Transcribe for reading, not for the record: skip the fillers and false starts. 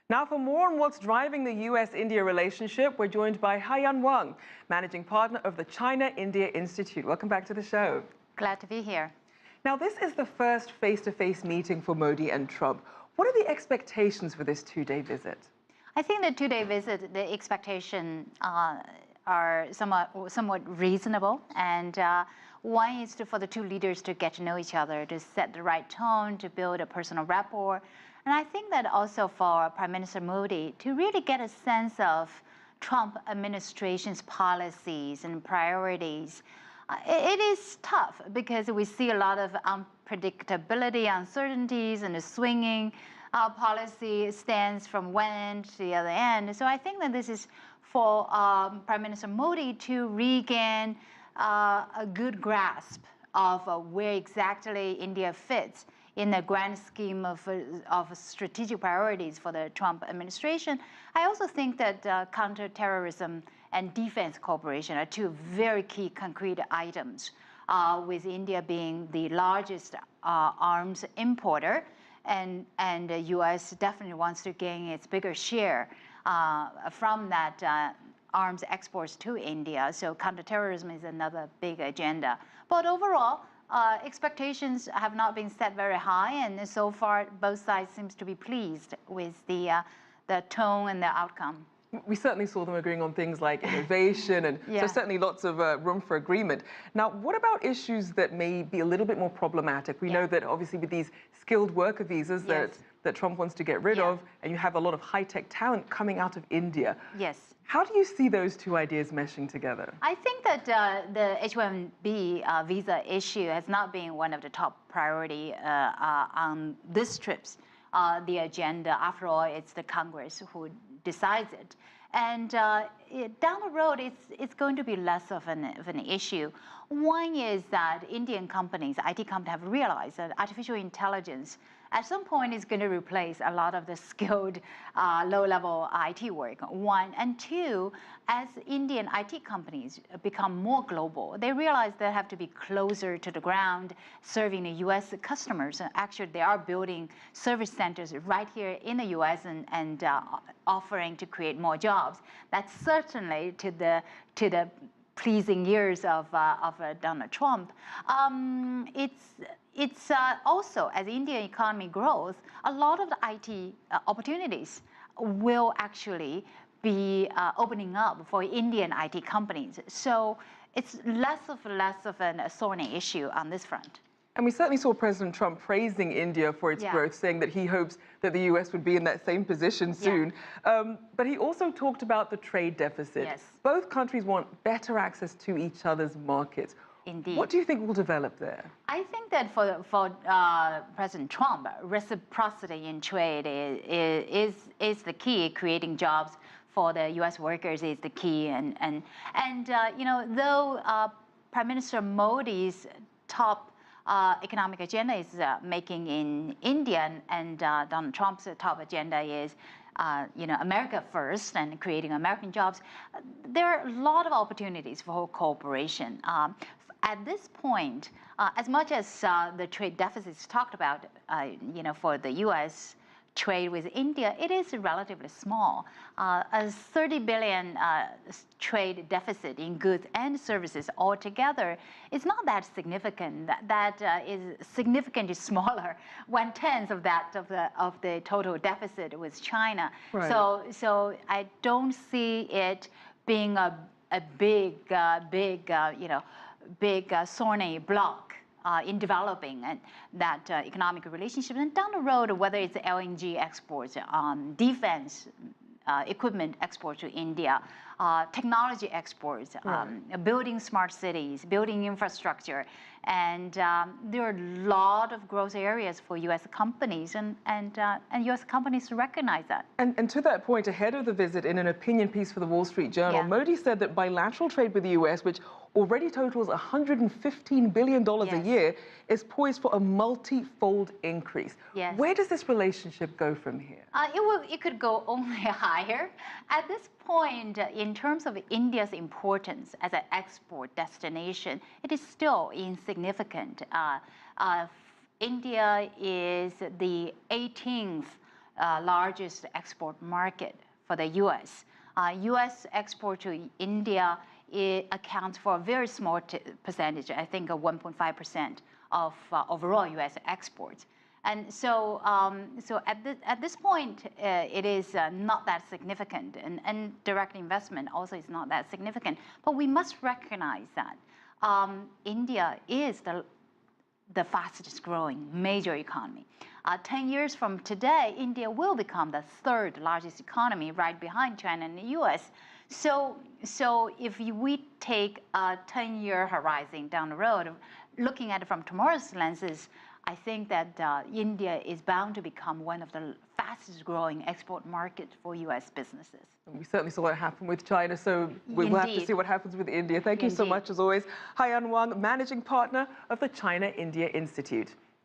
Now, for more on what's driving the U.S.-India relationship, we're joined by Haiyan Wang, managing partner of the China-India Institute. Welcome back to the show. Glad to be here. Now, this is the first face-to-face meeting for Modi and Trump. What are the expectations for this two-day visit? I think the two-day visit, the expectations are somewhat reasonable. And one is for the two leaders to get to know each other, to set the right tone, to build a personal rapport. And I think that also for Prime Minister Modi to really get a sense of Trump administration's policies and priorities. It is tough because we see a lot of unpredictability, uncertainties, and the swinging policy stance from one end to the other end. So I think that this is for Prime Minister Modi to regain a good grasp of where exactly India fits in the grand scheme of strategic priorities for the Trump administration. I also think that counterterrorism and defense cooperation are two very key concrete items, with India being the largest arms importer, and the U.S. definitely wants to gain its bigger share from that arms exports to India. So counterterrorism is another big agenda. But overall, expectations have not been set very high, and so far both sides seems to be pleased with the tone and the outcome. We certainly saw them agreeing on things like innovation, and so certainly lots of room for agreement. Now, what about issues that may be a little bit more problematic? We know that obviously with these skilled worker visas that Trump wants to get rid of, and you have a lot of high-tech talent coming out of India. Yes. How do you see those two ideas meshing together? I think that the H-1B visa issue has not been one of the top priority on this trip's the agenda. After all, it's the Congress who decides it. And down the road, it's going to be less of an issue. One is that Indian companies, IT companies, have realized that artificial intelligence at some point is going to replace a lot of the skilled low-level IT work, one. And two, as Indian IT companies become more global, they realize they have to be closer to the ground, serving the U.S. customers. And actually, they are building service centers right here in the U.S. and offering to create more jobs. That's certainly to the pleasing ears of Donald Trump. It's also, as the Indian economy grows, a lot of the IT opportunities will actually be opening up for Indian IT companies. So it's less of a thorny issue on this front. And we certainly saw President Trump praising India for its growth, saying that he hopes that the U.S. would be in that same position soon. But he also talked about the trade deficit. Yes. Both countries want better access to each other's markets. Indeed. What do you think will develop there? I think that for President Trump, reciprocity in trade is the key. Creating jobs for the U.S. workers is the key. And you know, though Prime Minister Modi's top economic agenda is making in India, and Donald Trump's top agenda is you know, America first and creating American jobs, there are a lot of opportunities for cooperation. At this point, as much as the trade deficits talked about, you know, for the U.S. trade with India, it is relatively small. A 30 billion trade deficit in goods and services altogether is not that significant. That is significantly smaller, 1/10 of that of the total deficit with China. Right. So I don't see it being a big you know, big thorny block in developing that economic relationship. And down the road, whether it's LNG exports, defense equipment exports to India, technology exports, building smart cities, building infrastructure. And there are a lot of growth areas for U.S. companies, and U.S. companies recognize that. And to that point, ahead of the visit, in an opinion piece for the Wall Street Journal, Modi said that bilateral trade with the U.S., which already totals $115 billion a year, is poised for a multi-fold increase. Yes. Where does this relationship go from here? It could go only higher. At this point, in terms of India's importance as an export destination, it is still insignificant. India is the 18th largest export market for the U.S. U.S. export to India, it accounts for a very small percentage, I think 1.5% of overall U.S. exports. And so, at this point, it is not that significant, and direct investment also is not that significant. But we must recognize that India is the fastest growing major economy. 10 years from today, India will become the third largest economy, right behind China and the U.S. So if we take a 10-year horizon down the road, looking at it from tomorrow's lenses, I think that India is bound to become one of the fastest growing export markets for U.S. businesses. We certainly saw what happened with China, so we will have to see what happens with India. Thank you so much, as always. Haiyan Wang, Managing Partner of the China-India Institute.